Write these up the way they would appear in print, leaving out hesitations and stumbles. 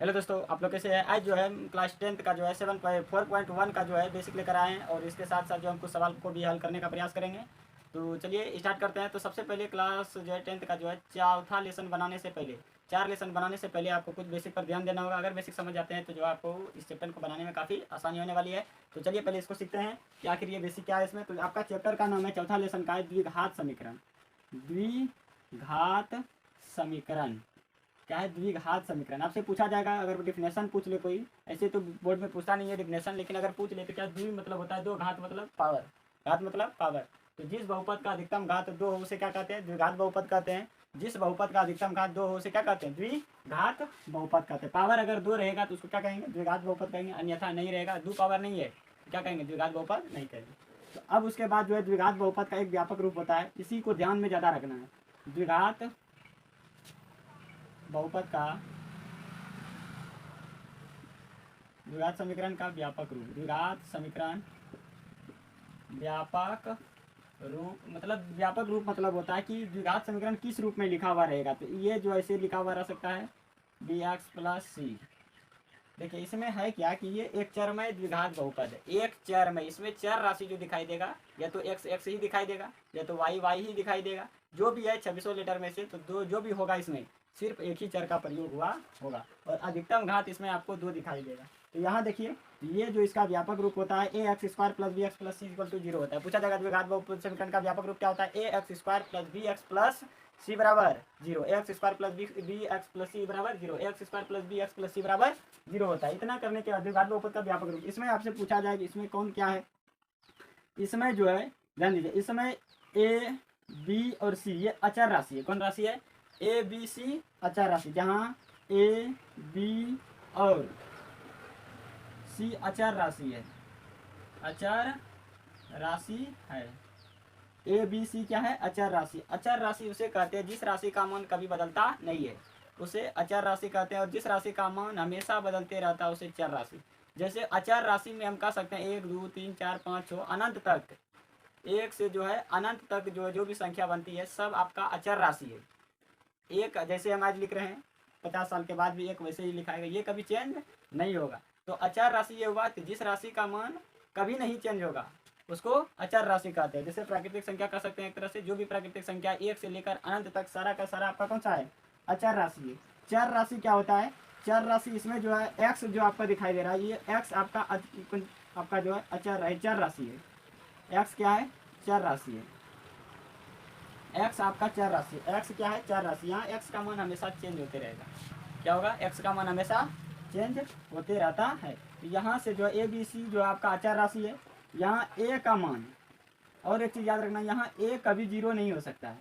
Hello दोस्तों, आप लोग कैसे हैं। आज जो है क्लास 10th का जो है 7.4.1 का जो है बेसिक लेकर आए हैं और इसके साथ साथ जो हम कुछ सवाल को भी हल करने का प्रयास करेंगे। तो चलिए स्टार्ट करते हैं। तो सबसे पहले क्लास जो है 10th का जो है चौथा लेसन बनाने से पहले, 4 लेसन बनाने से पहले आपको कुछ बेसिक पर ध्यान देना होगा। अगर बेसिक समझ जाते हैं तो जो आपको इस चैप्टर को बनाने में काफ़ी आसानी होने वाली है। तो चलिए पहले इसको सीखते हैं कि आखिर ये बेसिक क्या है इसमें। तो आपका चैप्टर का नाम है, चौथा लेसन का है द्विघात समीकरण। द्विघात समीकरण क्या है? द्विघात समीकरण। आपसे पूछा जाएगा, अगर डिफिनेशन पूछ ले कोई, ऐसे तो बोर्ड में पूछता नहीं है डिफिनेशन, लेकिन अगर पूछ ले तो क्या द्वि मतलब होता है दो, घात मतलब पावर, घात मतलब पावर। तो जिस बहुपद का अधिकतम घात दो हो उसे क्या कहते हैं? द्विघात बहुपद कहते हैं। जिस बहुपद का अधिकतम घात दो हो उसे क्या कहते हैं? द्विघात बहुपद कहते हैं। पावर अगर दो रहेगा तो उसको क्या कहेंगे? द्विघात बहुपद कहेंगे। अन्यथा नहीं रहेगा, दो पावर नहीं है तो क्या कहेंगे? द्विघात बहुपद नहीं कहेंगे। तो अब उसके बाद जो है द्विघात बहुपद का एक व्यापक रूप होता है, इसी को ध्यान में ज़्यादा रखना है। द्विघात बहुपद का द्विघात समीकरण का व्यापक रूप। द्विघात समीकरण व्यापक रूप मतलब होता है कि द्विघात समीकरण किस रूप में लिखा हुआ रहेगा। तो ये जो ऐसे लिखा हुआ रह सकता है बी एक्स प्लस सी। देखिए इसमें है क्या कि ये एक चरमय द्विघात बहुपद है। एक चर में इसमें चर राशि जो दिखाई देगा, या तो एक्स एक्स ही दिखाई देगा, या तो वाई वाई ही दिखाई देगा। जो भी है 2600 लीटर में से तो दो जो भी होगा इसमें सिर्फ एक ही चर का प्रयोग हुआ होगा। और अधिकतम घात इसमें आपको दो दिखाई देगा। तो यहाँ देखिए, ये जो इसका व्यापक रूप होता है a x square plus b x plus c equal to zero होता है। पूछा जाएगा द्विघात बहुपद समीकरण का व्यापक रूप क्या होता है? A x square plus b x plus c बराबर zero. A x square plus b x plus c बराबर zero. A x square plus b x plus c बराबर जीरो होता है। इतना करने के बाद द्विघात बहुपद का व्यापक रूप, इसमें आपसे पूछा जाएगा इसमें कौन क्या है। इसमें जो है ध्यान दीजिए, इसमें ए बी और सी ये अचर राशि है। कौन राशि है? ए बी सी अचर राशि। जहाँ ए बी और सी अचर राशि है, अचर राशि है। ए बी सी क्या है? अचर राशि। अचर राशि उसे कहते हैं जिस राशि का मान कभी बदलता नहीं है, उसे अचर राशि कहते हैं। और जिस राशि का मान हमेशा बदलते रहता है उसे चर राशि। जैसे अचर राशि में हम कह सकते हैं 1 2 3 4 5 6 अनंत तक, एक से जो है अनंत तक जो भी संख्या बनती है सब आपका अचर राशि है। एक जैसे हम आज लिख रहे हैं, 50 साल के बाद भी एक वैसे ही लिखाएगा, ये कभी चेंज नहीं होगा। तो अचर राशि ये हुआ कि जिस राशि का मान कभी नहीं चेंज होगा उसको अचर राशि कहते हैं। जैसे प्राकृतिक संख्या कह सकते हैं एक तरह से, जो भी प्राकृतिक संख्या एक से लेकर अनंत तक सारा का सारा आपका कौन सा है? अचर राशि है। चर राशि क्या होता है? चर राशि इसमें जो है एक्स जो आपका दिखाई दे रहा है, ये एक्स आपका जो है अचर है, चर राशि है। एक्स क्या है? चर राशि है। एक्स आपका चर राशि, एक्स क्या है? चर राशि। यहाँ एक्स का मान हमेशा चेंज होते रहेगा। क्या होगा? एक्स का मान हमेशा चेंज होते रहता है। तो यहाँ से जो है ए बी सी जो आपका अचर राशि है, यहाँ ए का मान, और एक चीज़ याद रखना, यहाँ ए कभी जीरो नहीं हो सकता है।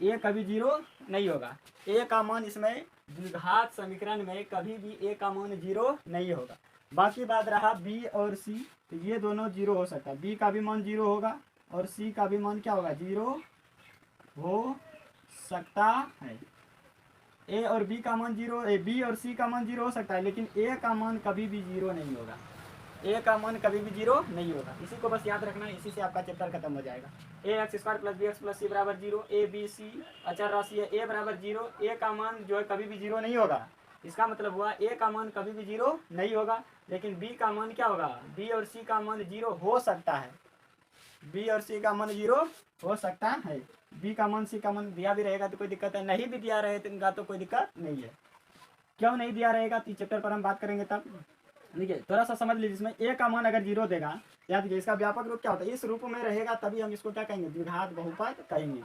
ए कभी जीरो नहीं होगा। ए का मान इसमें द्विघात समीकरण में कभी भी ए का मान जीरो नहीं होगा। बाकी बात रहा बी और सी, तो ये दोनों जीरो हो सकता है। बी का भी मान जीरो होगा और सी का भी मान क्या होगा? जीरो हो सकता है। ए और बी का मान जीरो, बी और सी का मान जीरो हो सकता है, लेकिन ए का मान कभी भी जीरो नहीं होगा। ए का मान कभी भी जीरो नहीं होगा। इसी को बस याद रखना है, इसी से आपका चैप्टर खत्म हो जाएगा। A x square plus b x plus c बराबर जीरो। ए बी सी अचर राशि है, ए बराबर जीरो। ए का मान जो है कभी भी जीरो नहीं होगा। इसका मतलब हुआ ए का मान कभी भी जीरो नहीं होगा, लेकिन बी का मान क्या होगा? बी और सी का मान जीरो हो सकता है। बी और सी का मान जीरो हो सकता है। बी का मान सी का मान दिया भी रहेगा तो कोई दिक्कत है, नहीं भी दिया रहेगा तो कोई दिक्कत नहीं है। क्यों नहीं दिया रहेगा तो चैप्टर पर हम बात करेंगे तब। देखिए थोड़ा सा समझ लीजिए, इसमें ए का मान अगर जीरो देगा, याद कीजिए इसका व्यापक रूप क्या होता है? इस रूप में रहेगा तभी हम इसको क्या कहेंगे? द्विघात बहुपद कहेंगे।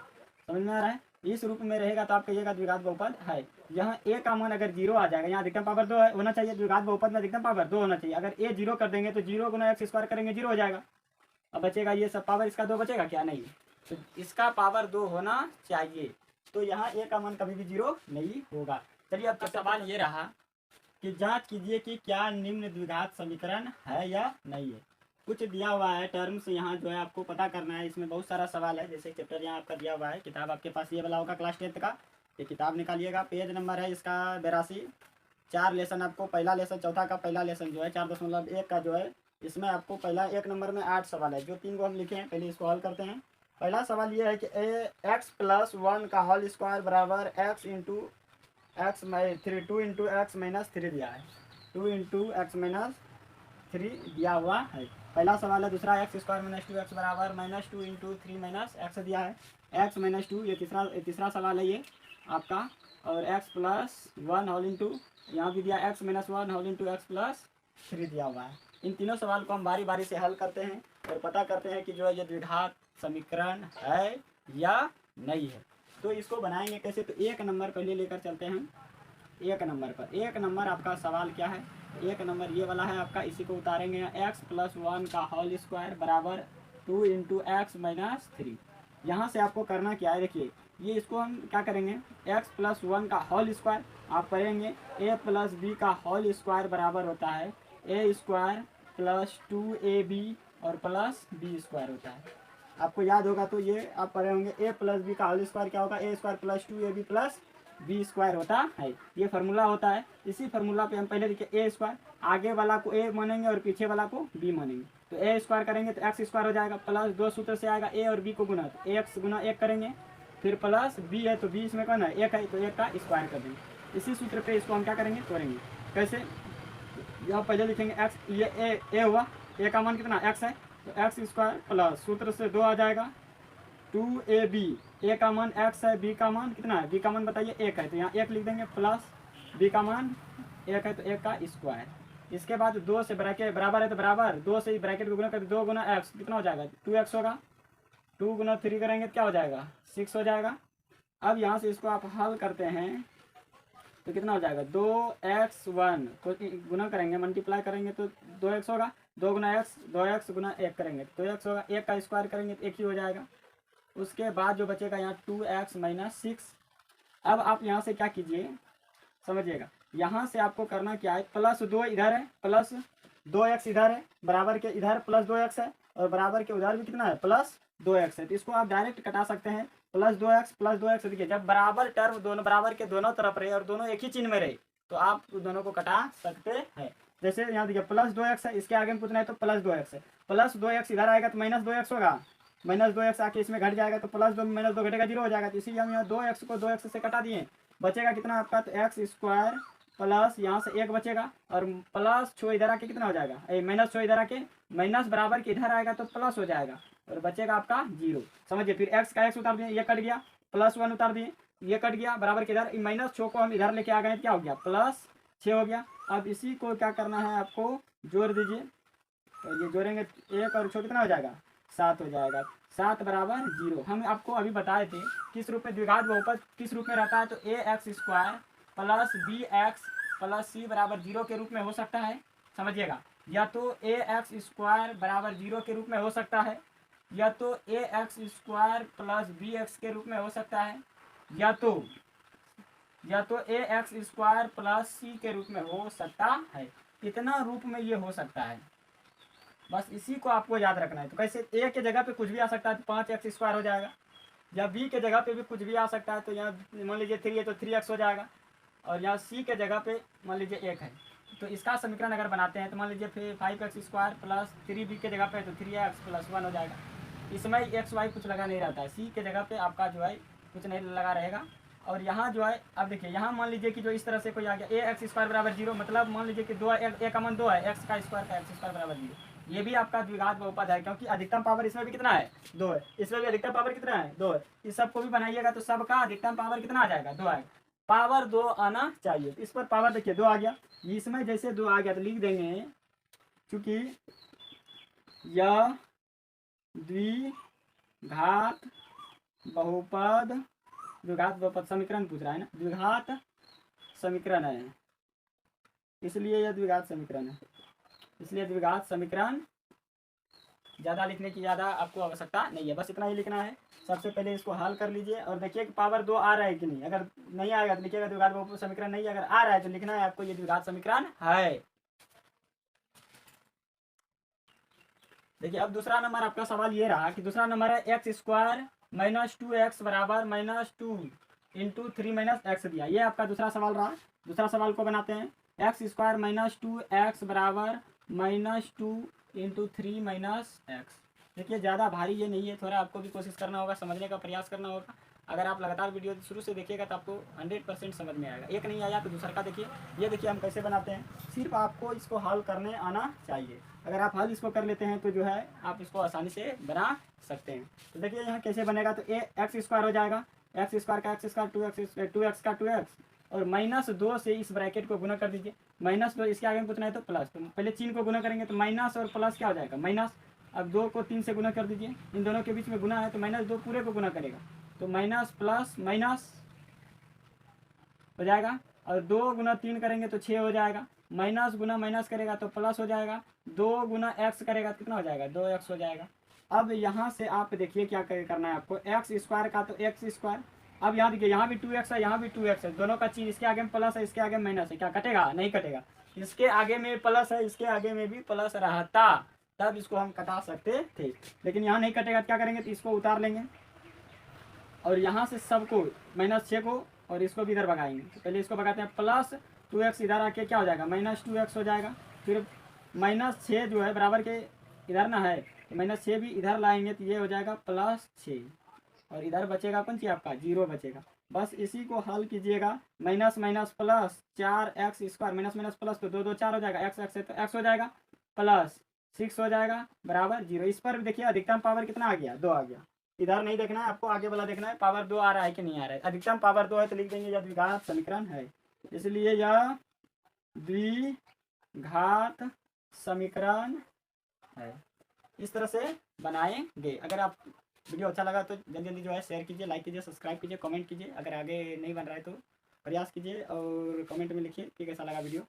समझ में आ रहा है? इस रूप में रहेगा तो आप कहिएगा द्विघात बहुपद है। यहाँ ए का मान अगर जीरो आ जाएगा, यहाँ अधिकतम पावर दो होना चाहिए, द्विघात बहुपद में अधिकतम पावर दो होना चाहिए। अगर ए जीरो कर देंगे तो जीरो गुना एक्स स्क्वायर करेंगे, जीरो हो जाएगा। अब बचेगा ये सब पावर, इसका दो बचेगा क्या? नहीं। तो इसका पावर दो होना चाहिए, तो यहाँ ए का मान कभी भी जीरो नहीं होगा। चलिए अब सवाल ये रहा कि जांच कीजिए कि क्या निम्न द्विघात समीकरण है या नहीं है। कुछ दिया हुआ है टर्म्स, यहाँ जो है आपको पता करना है। इसमें बहुत सारा सवाल है। जैसे चैप्टर यहाँ आपका दिया हुआ है, किताब आपके पास ये वाला होगा क्लास 10th का, ये किताब निकालिएगा। पेज नंबर है इसका 82। 4 लेसन आपको, पहला लेसन चौथा का पहला लेसन जो है 4.1 का जो है, इसमें आपको पहला 1 नंबर में 8 सवाल है, जो 3 को हम लिखे हैं। पहले इसको हल करते हैं। पहला सवाल ये है कि एक्स प्लस वन का होल स्क्वायर बराबर x into x three 2 × x - 3 दिया है, 2 × x - 3 दिया हुआ है। पहला सवाल है। दूसरा x² - 2x बराबर -2 × 3 - x दिया है, x - 2 ये तीसरा सवाल है ये आपका। और x+1 होल इंटू यहाँ भी दिया x-1 होल इंटू x+3 दिया हुआ है। इन तीनों सवाल को हम बारी बारी से हल करते हैं और पता करते हैं कि जो है ये द्विघात समीकरण है या नहीं है। तो इसको बनाएंगे कैसे, तो एक नंबर पहले लेकर चलते हैं। एक नंबर पर, एक नंबर आपका सवाल क्या है, एक नंबर ये वाला है आपका। इसी को उतारेंगे यहाँ x+1 का होल स्क्वायर बराबर 2 × x-3। यहाँ से आपको करना क्या है, देखिए ये इसको हम क्या करेंगे, x+1 का होल स्क्वायर आप करेंगे a+b का होल स्क्वायर बराबर होता है a² + 2ab और +b² होता है। आपको याद होगा तो ये आप पढ़े होंगे a+b का होल स्क्वायर क्या होगा, a² + 2ab + b² होता है। ये फार्मूला होता है। इसी फार्मूला पे हम पहले देखिए a², आगे वाला को a मानेंगे और पीछे वाला को b मानेंगे। तो a² करेंगे तो x² हो जाएगा, प्लस 2 सूत्र से आएगा a और b को गुना, तो x गुना 1 करेंगे, फिर प्लस b है तो b इसमें करना है 1 है तो 1 का स्क्वायर कर देंगे। इसी सूत्र पे इसको हम क्या करेंगे, तोड़ेंगे। कैसे, यहाँ पहले लिखेंगे x, ये a हुआ, a का मान कितना x है तो x² प्लस सूत्र से 2 आ जाएगा 2ab, a का मान x है, b का मान कितना है, b का मान बताइए 1 है तो यहाँ 1 लिख देंगे, प्लस b का मान 1 है तो 1 का स्क्वायर। इसके बाद 2 से ब्रैकेट बराबर है तो बराबर 2 से ब्रैकेट को गुना कर 2 गुना x कितना हो जाएगा 2x होगा, 2 × 3 करेंगे तो क्या हो जाएगा 6 हो जाएगा। अब यहाँ से इसको आप हल करते हैं तो कितना हो जाएगा 2x1 को गुना करेंगे, मल्टीप्लाई करेंगे तो 2x होगा, 2 × x 2x गुना 1 करेंगे तो 2x होगा, 1 का स्क्वायर करेंगे तो 1 ही हो जाएगा। उसके बाद जो बचेगा यहाँ 2x - 6। अब आप यहाँ से क्या कीजिए समझिएगा, यहाँ से आपको करना क्या है, +2 इधर है, प्लस 2x इधर है, बराबर के इधर +2x है और बराबर के उधर भी कितना है +2x है। तो इसको आप डायरेक्ट कटा सकते हैं, +2x देखिए जब बराबर टर्म दोनों बराबर के दोनों तरफ रहे और दोनों एक ही चिन्ह में रहे तो आप दोनों को कटा सकते हैं। जैसे यहाँ देखिए +2x है, इसके आगे में पूछना है तो +2x है, +2x इधर आएगा तो -2x होगा, -2x आके इसमें घट जाएगा तो +2 में -2 घटेगा 0 हो जाएगा। तो इसीलिए हम यहाँ 2x को 2x से कटा दिए, बचेगा कितना आपका तो x² प्लस यहाँ से 1 बचेगा और प्लस 6 इधर आके कितना हो जाएगा, -6 इधर आके माइनस बराबर के इधर आएगा तो प्लस हो जाएगा और बचेगा आपका 0। समझिए, फिर x का x उतार दिए, ये कट गया, +1 उतार दिए, ये कट गया, बराबर के इधर -6 को हम इधर लेके आ गए, क्या हो गया +6 हो गया। अब इसी को क्या करना है आपको जोड़ दीजिए, तो ये जोड़ेंगे 1 और 6 कितना हो जाएगा 7 हो जाएगा, 7 बराबर 0। हम आपको अभी बताए थे किस रूप में द्विघात बहुपद किस रूप में रहता है, तो ax² plus bx plus c बराबर 0 के रूप में हो सकता है। समझिएगा, या तो ax² बराबर 0 के रूप में हो सकता है, या तो ax² प्लस bx के रूप में हो सकता है, या तो ax² प्लस c के रूप में हो सकता है। कितना रूप में ये हो सकता है, बस इसी को आपको याद रखना है। तो कैसे, a के जगह पे कुछ भी आ सकता है तो 5x² हो जाएगा, या b के जगह पे भी कुछ भी आ सकता है तो यहाँ मान लीजिए 3 है तो 3x हो जाएगा, और यहाँ c के जगह पे मान लीजिए 1 है। तो इसका समीकरण अगर बनाते हैं तो मान लीजिए फिर 5x² प्लस 3b के जगह पे तो 3x + 1 हो जाएगा। इसमें xy कुछ लगा नहीं रहता है, c के जगह पे आपका जो है कुछ नहीं लगा रहेगा। और यहाँ जो है अब देखिए, यहाँ मान लीजिए कि जो इस तरह से कोई आ गया ax² बराबर 0, मतलब मान लीजिए कि 2 a का मान 2 है, x का स्क्वायर का x² बराबर 0, ये भी आपका द्विघात बहुपद है क्योंकि अधिकतम पावर इसमें भी कितना है 2 है, इसमें भी अधिकतम पावर कितना है 2 है। इस सबको भी बनाइएगा तो सबका अधिकतम पावर कितना आ जाएगा 2 आएगा, पावर 2 आना चाहिए। इस पर पावर देखिए 2 आ गया, इसमें जैसे 2 आ गया तो लिख देंगे, क्योंकि यह द्विघात बहुपद समीकरण पूछ रहा है ना, द्विघात समीकरण है, इसलिए यह द्विघात समीकरण है, इसलिए द्विघात समीकरण। ज़्यादा लिखने की ज़्यादा आपको आवश्यकता नहीं है, बस इतना ही लिखना है। सबसे पहले इसको हल कर लीजिए और देखिए कि पावर 2 आ रहा है कि नहीं, अगर नहीं आएगा तो लिखिएगा द्विघात बहुपद समीकरण नहीं, अगर आ रहा है तो लिखना है आपको ये द्विघात समीकरण है। देखिए अब दूसरा नंबर आपका सवाल ये रहा कि दूसरा नंबर है x² - 2x बराबर -2 × 3 - x दिया, ये आपका दूसरा सवाल रहा। दूसरा सवाल को बनाते हैं, x² - 2x बराबर -2 × 3 - x। देखिए ज़्यादा भारी ये नहीं है, थोड़ा आपको भी कोशिश करना होगा, समझने का प्रयास करना होगा। अगर आप लगातार वीडियो शुरू से देखिएगा तो आपको 100% समझ में आएगा। एक नहीं आया तो दूसरा का देखिए। ये देखिए हम कैसे बनाते हैं, सिर्फ आपको इसको हल करने आना चाहिए। अगर आप हल इसको कर लेते हैं तो जो है आप इसको आसानी से बना सकते हैं। तो देखिए यहाँ कैसे बनेगा, तो एक्स स्क्वायर हो जाएगा, एक्स स्क्वायर का एक्स स्क्वायर 2x का 2x और -2 से इस ब्रैकेट को गुना कर दीजिए। -2 इसके आगे में कुछ नहीं तो प्लस, तो पहले चिन्ह को गुना करेंगे तो माइनस और प्लस क्या हो जाएगा माइनस। अब 2 को 3 से गुना कर दीजिए, इन दोनों के बीच में गुना है तो -2 पूरे को गुना करेगा तो माइनस प्लस माइनस हो जाएगा। और 2 गुना 3 करेंगे तो 6 हो जाएगा, माइनस गुना माइनस करेगा तो प्लस हो जाएगा, 2 गुना x करेगा तो कितना हो जाएगा 2x हो जाएगा। अब यहाँ से आप देखिए क्या करना है आपको, एक्स स्क्वायर का तो एक्स स्क्वायर। अब यहाँ देखिए यहाँ भी 2x है, यहाँ भी 2x है, दोनों का चीज इसके आगे में प्लस है, इसके आगे में माइनस है, क्या कटेगा नहीं कटेगा। इसके आगे में प्लस है, इसके आगे में भी प्लस रहता तब इसको हम कटा सकते थे, लेकिन यहाँ नहीं कटेगा तो क्या करेंगे, तो इसको उतार लेंगे और यहाँ से सबको -6 को और इसको भी इधर भगाएंगे। तो पहले इसको भगाते हैं, प्लस 2x इधर आके क्या हो जाएगा -2x हो जाएगा। फिर -6 जो है बराबर के इधर ना है तो -6 भी इधर लाएंगे तो ये हो जाएगा +6 और इधर बचेगा कौन सी आपका 0 बचेगा। बस इसी को हल कीजिएगा, minus minus plus 4x square minus minus plus तो 2 2 4 हो जाएगा, x है तो x हो जाएगा प्लस 6 हो जाएगा बराबर 0। इस पर देखिए अधिकतम पावर कितना आ गया 2 आ गया। इधर नहीं देखना है आपको, आगे वाला देखना है पावर 2 आ रहा है कि नहीं आ रहा है। अधिकतम पावर 2 है तो लिख देंगे यह द्विघात समीकरण है, इसलिए यह द्विघात समीकरण है। इस तरह से बनाएंगे। अगर आप वीडियो अच्छा लगा तो जल्दी जल्दी जो है शेयर कीजिए, लाइक कीजिए, सब्सक्राइब कीजिए, कमेंट कीजिए। अगर आगे नहीं बन रहा है तो प्रयास कीजिए और कमेंट में लिखिए कि कैसा लगा वीडियो।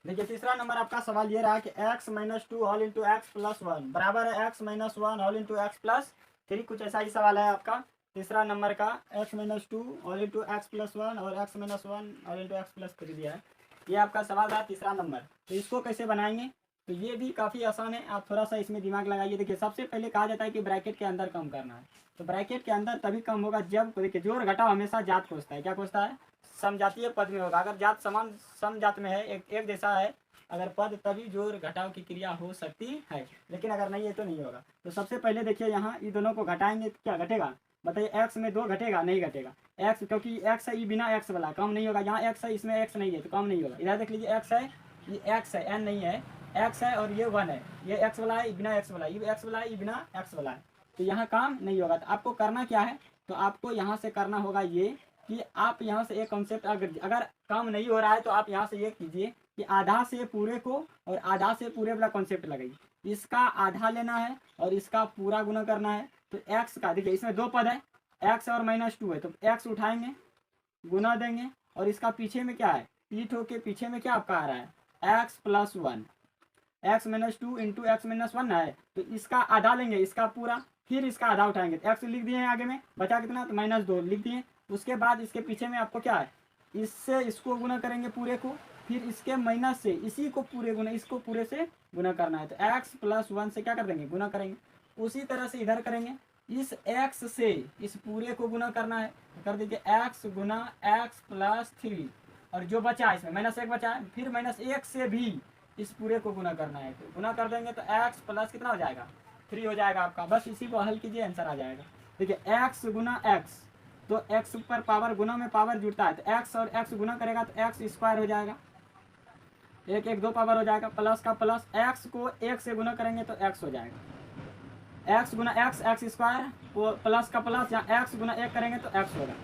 देखिए तीसरा नंबर आपका सवाल ये रहा कि x - 2 whole into x plus 1 बराबर है x - 1 whole into x plus 3। कुछ ऐसा ही सवाल है आपका तीसरा नंबर का, x - 2 whole into x plus 1 और x - 1 whole into x plus 3 दिया है। ये आपका सवाल रहा तीसरा नंबर। तो इसको कैसे बनाएंगे, तो ये भी काफ़ी आसान है, आप थोड़ा सा इसमें दिमाग लगाइए। देखिए सबसे पहले कहा जाता है कि ब्रैकेट के अंदर कम करना है, तो ब्रैकेट के अंदर तभी कम होगा जब, देखिए जोड़ घटाव हमेशा जात खोजता है, क्या खोजता है समजातीय पद में होगा। अगर जात समान समजात में है, एक जैसा है अगर पद, तभी जोड़ घटाव की क्रिया हो सकती है, लेकिन अगर नहीं है तो नहीं होगा। तो सबसे पहले देखिए यहाँ इन दोनों को घटाएंगे तो क्या घटेगा बताइए, x में 2 घटेगा नहीं घटेगा, x क्योंकि x है, ये बिना x वाला कम नहीं होगा। यहाँ x है इसमें x नहीं है तो कम नहीं होगा। इधर देख लीजिए x है, ये x है n नहीं है, x है और ये 1 है, ये x वाला है, ये बिना x वाला है, ये x वाला है, ये बिना x वाला है, तो यहाँ काम नहीं होगा। तो आपको करना क्या है, तो आपको यहाँ से करना होगा ये कि आप यहाँ से एक कॉन्सेप्ट, अगर काम नहीं हो रहा है तो आप यहाँ से ये कीजिए कि आधा से पूरे को और आधा से पूरे वाला कॉन्सेप्ट लगाइए। इसका आधा लेना है और इसका पूरा गुना करना है। तो x का देखिए इसमें 2 पद है, x और -2 है, तो x उठाएंगे गुना देंगे और इसका पीछे में क्या है, पीठ होके पीछे में क्या आपका आ रहा है x + 1, x - 2 इंटू x - 1 है, तो इसका आधा लेंगे, इसका पूरा, फिर इसका आधा उठाएंगे। तो x लिख दिए हैं आगे में, बचा कितना तो -2 लिख दिए। उसके बाद इसके पीछे में आपको क्या है, इससे इसको गुना करेंगे पूरे को, फिर इसके माइनस से इसी को पूरे गुना, इसको पूरे से गुना करना है। तो x + 1 से क्या कर देंगे गुना करेंगे। उसी तरह से इधर करेंगे, इस x से इस पूरे को गुना करना है, तो कर दीजिए x गुना x + 3 और जो बचा है इसमें -1 बचा है, फिर -1 से भी इस पूरे को गुना करना है, तो गुना कर देंगे तो x प्लस कितना हो जाएगा 3 हो जाएगा आपका। बस इसी को हल कीजिए आंसर आ जाएगा। देखिए x गुना x, तो x पर पावर गुना में पावर जुड़ता है, तो x और x गुना करेगा तो x स्क्वायर हो जाएगा, 1 1 2 पावर हो जाएगा, प्लस का प्लस, x को 1 से गुना करेंगे तो x हो जाएगा, x गुना x x स्क्वायर प्लस का प्लस, या x गुना 1 करेंगे तो x होगा।